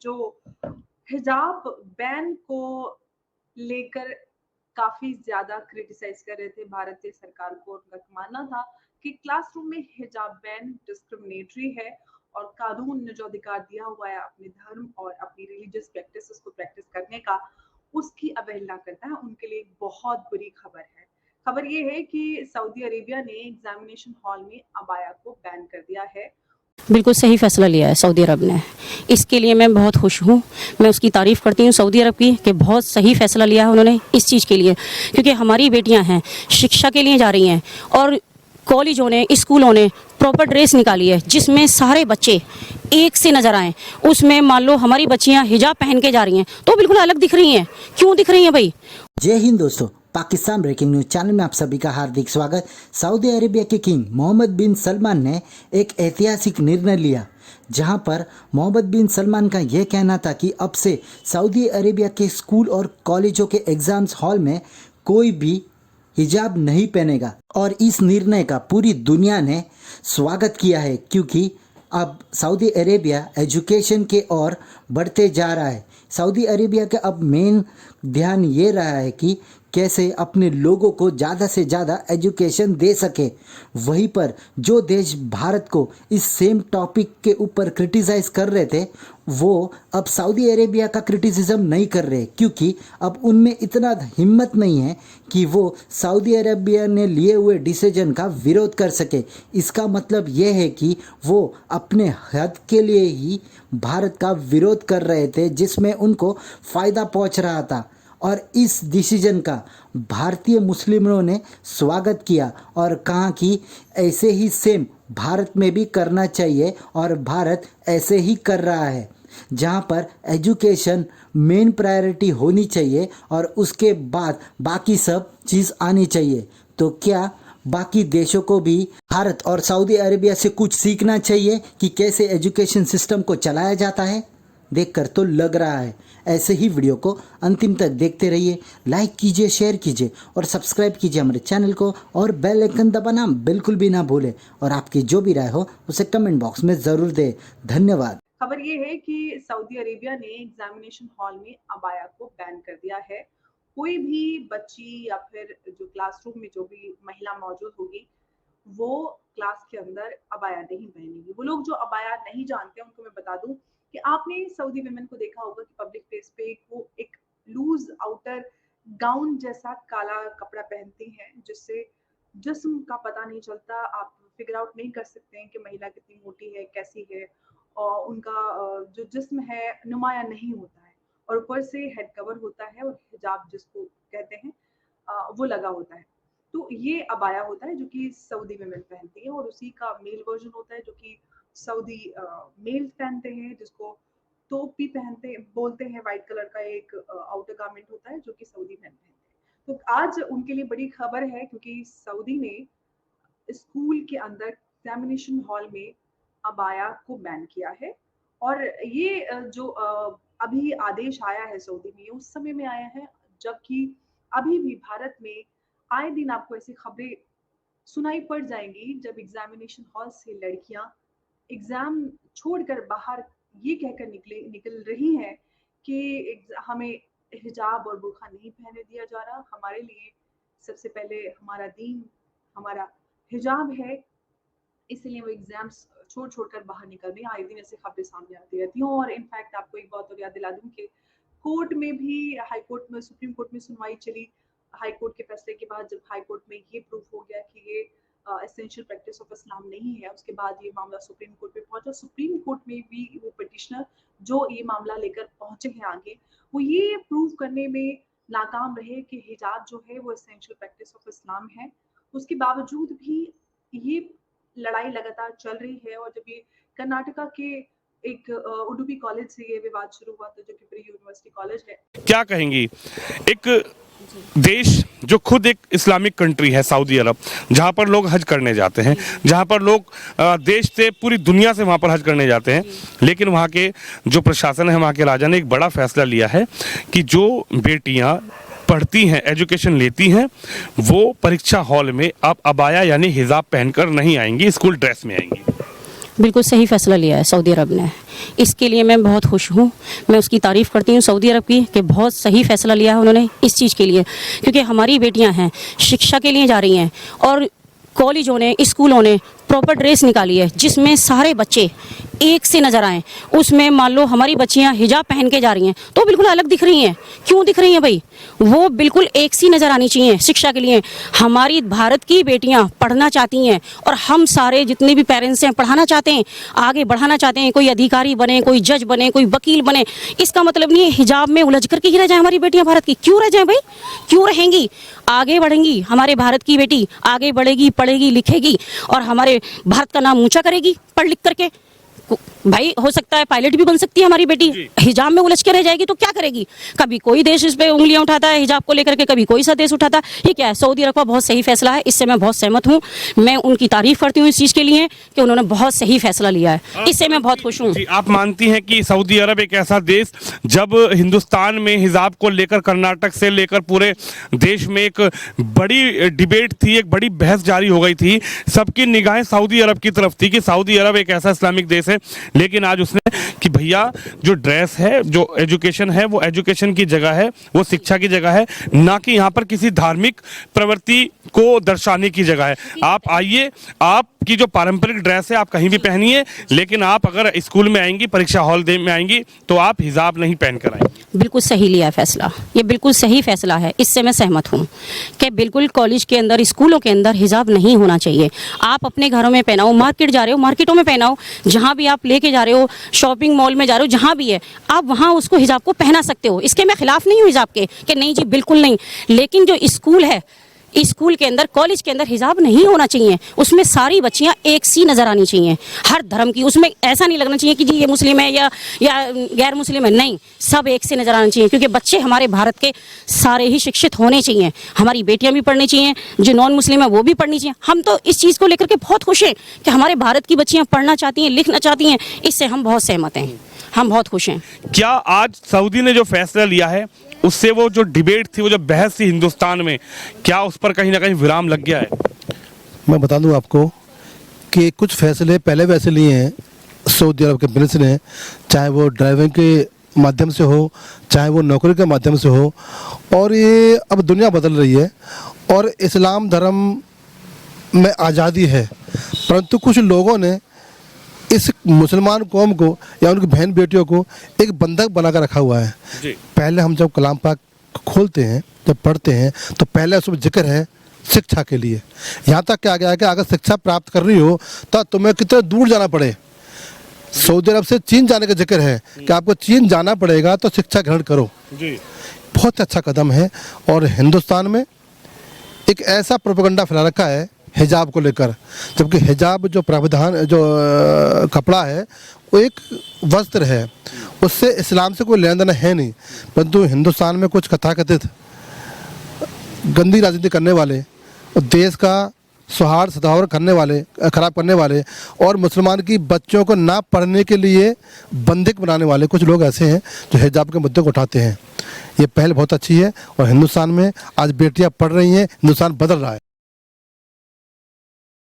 जो हिजाब बैन को लेकर काफ़ी ज़्यादा क्रिटिसाइज़ कर रहे थे भारतीय सरकार को। उनका मानना था कि क्लासरूम में हिजाब बैन डिस्क्रिमिनेटरी है और कानून ने जो अधिकार दिया हुआ है अपने धर्म और अपनी रिलीजियस प्रैक्टिसेस को प्रैक्टिस करने का, उसकी अवहेलना करता है। उनके लिए एक बहुत बुरी खबर है। खबर ये है कि सऊदी अरेबिया ने एग्ज़ामिनेशन हॉल में अबाया को बैन कर दिया है। बिल्कुल सही फैसला लिया है सऊदी अरब ने। इसके लिए मैं बहुत खुश हूँ। मैं उसकी तारीफ़ करती हूँ सऊदी अरब की कि बहुत सही फैसला लिया है उन्होंने इस चीज़ के लिए, क्योंकि हमारी बेटियाँ हैं शिक्षा के लिए जा रही हैं और कॉलेजों ने स्कूलों ने प्रॉपर ड्रेस निकाली है जिसमें सारे बच्चे एक से नज़र आएँ। उसमें मान लो हमारी बच्चियाँ हिजाब पहन के जा रही हैं तो बिल्कुल अलग दिख रही हैं। क्यों दिख रही हैं भाई? जय हिंद दोस्तों, पाकिस्तान ब्रेकिंग न्यूज चैनल में आप सभी का हार्दिक स्वागत। सऊदी अरेबिया के किंग मोहम्मद बिन सलमान ने एक ऐतिहासिक निर्णय लिया, जहां पर मोहम्मद बिन सलमान का यह कहना था कि अब से सऊदी अरेबिया के स्कूल और कॉलेजों के एग्जाम्स हॉल में कोई भी हिजाब नहीं पहनेगा। और इस निर्णय का पूरी दुनिया ने स्वागत किया है, क्योंकि अब सऊदी अरेबिया एजुकेशन के ओर बढ़ते जा रहा है। सऊदी अरेबिया का अब मेन ध्यान ये रहा है कि कैसे अपने लोगों को ज़्यादा से ज़्यादा एजुकेशन दे सके। वहीं पर जो देश भारत को इस सेम टॉपिक के ऊपर क्रिटिसाइज़ कर रहे थे, वो अब सऊदी अरेबिया का क्रिटिसिज्म नहीं कर रहे, क्योंकि अब उनमें इतना हिम्मत नहीं है कि वो सऊदी अरेबिया ने लिए हुए डिसीजन का विरोध कर सके। इसका मतलब ये है कि वो अपने हद के लिए ही भारत का विरोध कर रहे थे, जिसमें उनको फ़ायदा पहुंच रहा था। और इस डिसीजन का भारतीय मुस्लिमों ने स्वागत किया और कहा कि ऐसे ही सेम भारत में भी करना चाहिए, और भारत ऐसे ही कर रहा है, जहां पर एजुकेशन मेन प्रायोरिटी होनी चाहिए और उसके बाद बाकी सब चीज़ आनी चाहिए। तो क्या बाकी देशों को भी भारत और सऊदी अरेबिया से कुछ सीखना चाहिए कि कैसे एजुकेशन सिस्टम को चलाया जाता है? देखकर तो लग रहा है। ऐसे ही वीडियो को अंतिम तक देखते रहिए, लाइक कीजिए, शेयर कीजिए और सब्सक्राइब कीजिए हमारे चैनल को, और बेल आइकन दबाना बिल्कुल भी ना भूलें। और आपकी जो भी राय हो उसे कमेंट बॉक्स में ज़रूर दें। धन्यवाद। खबर ये है कि सऊदी अरेबिया ने एग्जामिनेशन हॉल में अबाया को बैन कर दिया है। कोई भी बच्ची या फिर जो क्लासरूम में जो भी महिला मौजूद होगी, वो क्लास के अंदर अबाया नहीं पहनेगी। वो लोग जो अबाया नहीं जानते उनको मैं बता दूं कि आपने सऊदी विमेन को देखा होगा कि पब्लिक प्लेस पे वो एक लूज आउटर गाउन जैसा काला कपड़ा पहनती हैं, जिससे जिस्म का पता नहीं चलता। आप फिगर आउट नहीं कर सकते हैं कि महिला कितनी मोटी है, कैसी है, और उनका जो जिस्म है नुमाया नहीं होता है। और ऊपर से हेड कवर होता है और हिजाब जिसको कहते हैं वो लगा होता है। तो ये अबाया होता है जो कि सऊदी विमेन पहनती है, और उसी का मेल वर्जन होता है जो कि सऊदी मेल्स पहनते हैं, जिसको तोप भी पहनते बोलते हैं। वाइट कलर का एक आउटर गारमेंट होता है जो कि सऊदी मैन पहनते हैं। तो आज उनके लिए बड़ी खबर है, क्योंकि सऊदी ने स्कूल के अंदर एग्जामिनेशन हॉल में अबाया को बैन किया है। और ये जो अभी आदेश आया है सऊदी में, ये उस समय में आया है जबकि अभी भी भारत में आए दिन आपको ऐसी खबरें सुनाई पड़ जाएंगी, जब एग्जामिनेशन हॉल से लड़कियां एग्जाम छोड़कर बाहर ये कहकर निकल रही हैं कि हमें हिजाब और बुर्का नहीं पहने दिया जा रहा। हमारे लिए सबसे पहले हमारा दीन, हमारा हिजाब है, इसलिए वो एग्जाम्स छोड़ कर बाहर निकल रही हैं। आए दिन ऐसी खबरें सामने आती रहती हैं। और इनफैक्ट आपको एक बात और याद दिला दूं कि कोर्ट में भी, हाई कोर्ट में, सुप्रीम कोर्ट में सुनवाई चली। हाई कोर्ट के फैसले के बाद जब हाई कोर्ट में ये प्रूफ हो गया कि ये एसेंशियल प्रैक्टिस ऑफ इस्लाम नहीं है, उसके बाद ये मामला सुप्रीम कोर्ट में पहुंचा। सुप्रीम कोर्ट में भी वो पिटिशनर जो ये मामला लेकर पहुंचे हैं आगे, वो ये प्रूव करने में नाकाम रहे कि हिजाब जो है वो एसेंशियल प्रैक्टिस ऑफ इस्लाम है। उसके बावजूद भी ये लड़ाई लगातार चल रही है। और जब ये कर्नाटका के एक उडुपी कॉलेज से ये विवाद शुरू हुआ था, जो कि प्री यूनिवर्सिटी कॉलेज है। क्या कहेंगी, एक देश जो खुद एक इस्लामिक कंट्री है सऊदी अरब, जहां पर लोग हज करने जाते हैं, जहां पर लोग देश से, पूरी दुनिया से वहां पर हज करने जाते हैं, लेकिन वहां के जो प्रशासन है, वहां के राजा ने एक बड़ा फैसला लिया है कि जो बेटियां पढ़ती हैं, एजुकेशन लेती हैं, वो परीक्षा हॉल में अब अबाया यानी हिजाब पहनकर नहीं आएंगी, स्कूल ड्रेस में आएंगी। बिल्कुल सही फैसला लिया है सऊदी अरब ने। इसके लिए मैं बहुत खुश हूँ। मैं उसकी तारीफ़ करती हूँ सऊदी अरब की कि बहुत सही फैसला लिया है उन्होंने इस चीज़ के लिए, क्योंकि हमारी बेटियाँ हैं शिक्षा के लिए जा रही हैं और कॉलेजों ने स्कूलों ने प्रॉपर ड्रेस निकाली है जिसमें सारे बच्चे एक से नज़र आएँ। उसमें मान लो हमारी बच्चियाँ हिजाब पहन के जा रही हैं तो बिल्कुल अलग दिख रही हैं। क्यों दिख रही हैं भाई? वो बिल्कुल एक सी नज़र आनी चाहिए शिक्षा के लिए। हमारी भारत की बेटियाँ पढ़ना चाहती हैं और हम सारे जितने भी पेरेंट्स हैं पढ़ाना चाहते हैं, आगे बढ़ाना चाहते हैं। कोई अधिकारी बने, कोई जज बने, कोई वकील बने। इसका मतलब नहीं है हिजाब में उलझ करके ही रह जाए हमारी बेटियाँ भारत की। क्यों रह जाएँ भाई? क्यों रहेंगी? आगे बढ़ेंगी। हमारे भारत की बेटी आगे बढ़ेगी, पढ़ेगी, लिखेगी और हमारे भारत का नाम ऊंचा करेगी पढ़ लिख करके। भाई हो सकता है पायलट भी बन सकती है हमारी बेटी। हिजाब में उलझ के रह जाएगी तो क्या करेगी? कभी कोई देश इस पे उंगलियां उठाता है हिजाब को लेकर के, कभी कोई सा देश उठाता है। ये क्या है? सऊदी अरब का बहुत सही फैसला है, इससे मैं बहुत सहमत हूँ। मैं उनकी तारीफ करती हूँ इस चीज़ के लिए कि उन्होंने बहुत सही फैसला लिया है। इससे मैं बहुत खुश हूँ। आप मानती हैं कि सऊदी अरब एक ऐसा देश, जब हिंदुस्तान में हिजाब को लेकर कर्नाटक से लेकर पूरे देश में एक बड़ी डिबेट थी, एक बड़ी बहस जारी हो गई थी, सबकी निगाहें सऊदी अरब की तरफ थी कि सऊदी अरब एक ऐसा इस्लामिक देश है, लेकिन आज उसने कि भैया जो ड्रेस है, जो एजुकेशन है, वो एजुकेशन की जगह है, वो शिक्षा की जगह है, ना कि यहाँ पर किसी धार्मिक प्रवृत्ति को दर्शाने की जगह है। आप आइए, आपकी जो पारंपरिक ड्रेस है आप कहीं भी पहनिए, लेकिन आप अगर स्कूल में आएंगी, परीक्षा हॉल में आएंगी तो आप हिजाब नहीं पहन कर आएंगी। बिल्कुल सही लिया है फैसला, ये बिल्कुल सही फैसला है। इससे मैं सहमत हूँ कि बिल्कुल कॉलेज के अंदर, स्कूलों के अंदर हिजाब नहीं होना चाहिए। आप अपने घरों में पहनाओ, मार्केट जा रहे हो मार्केटों में पहनाओ, जहाँ भी आप लेके जा रहे हो, शॉपिंग मॉल में जा रहे हो, जहाँ भी है आप वहाँ उसको हिजाब को पहना सकते हो। इसके मैं खिलाफ नहीं हूँ हिजाब के कि नहीं जी बिल्कुल नहीं, लेकिन जो स्कूल है, स्कूल के अंदर, कॉलेज के अंदर हिजाब नहीं होना चाहिए। उसमें सारी बच्चियां एक सी नज़र आनी चाहिए हर धर्म की। उसमें ऐसा नहीं लगना चाहिए कि जी ये मुस्लिम है या गैर मुस्लिम है, नहीं, सब एक से नज़र आना चाहिए। क्योंकि बच्चे हमारे भारत के सारे ही शिक्षित होने चाहिए। हमारी बेटियां भी पढ़नी चाहिए, जो नॉन मुस्लिम है वो भी पढ़नी चाहिए। हम तो इस चीज़ को लेकर के बहुत खुश हैं कि हमारे भारत की बच्चियाँ पढ़ना चाहती हैं, लिखना चाहती हैं। इससे हम बहुत सहमत हैं, हम बहुत खुश हैं। क्या आज सऊदी ने जो फैसला लिया है उससे वो जो डिबेट थी, वो जो बहस थी हिंदुस्तान में, क्या उस पर कहीं ना कहीं विराम लग गया है? मैं बता दूं आपको कि कुछ फैसले पहले वैसे लिए हैं सऊदी अरब के प्रिंस ने, चाहे वो ड्राइविंग के माध्यम से हो, चाहे वो नौकरी के माध्यम से हो, और ये अब दुनिया बदल रही है और इस्लाम धर्म में आज़ादी है, परंतु कुछ लोगों ने इस मुसलमान कौम को या उनकी बहन बेटियों को एक बंधक बनाकर रखा हुआ है जी। पहले हम जब कलाम पाक खोलते हैं, जब पढ़ते हैं, तो पहले उसमें जिक्र है शिक्षा के लिए। यहाँ तक क्या गया है कि अगर शिक्षा प्राप्त कर रही हो तो तुम्हें कितने दूर जाना पड़े। सऊदी अरब से चीन जाने का जिक्र है कि आपको चीन जाना पड़ेगा तो शिक्षा ग्रहण करो जी। बहुत अच्छा कदम है। और हिंदुस्तान में एक ऐसा प्रोपेगेंडा फैला रखा है हिजाब को लेकर, जबकि हिजाब जो प्रावधान, जो कपड़ा है, वो एक वस्त्र है, उससे इस्लाम से कोई लेना देना है नहीं। परंतु हिंदुस्तान में कुछ कथाकथित गंदी राजनीति करने वाले और देश का सौहार्द सदावर करने वाले, खराब करने वाले, और मुसलमान की बच्चों को ना पढ़ने के लिए बंधक बनाने वाले कुछ लोग ऐसे हैं जो हिजाब के मुद्दे को उठाते हैं। ये पहल बहुत अच्छी है और हिंदुस्तान में आज बेटियां पढ़ रही हैं, हिंदुस्तान बदल रहा है।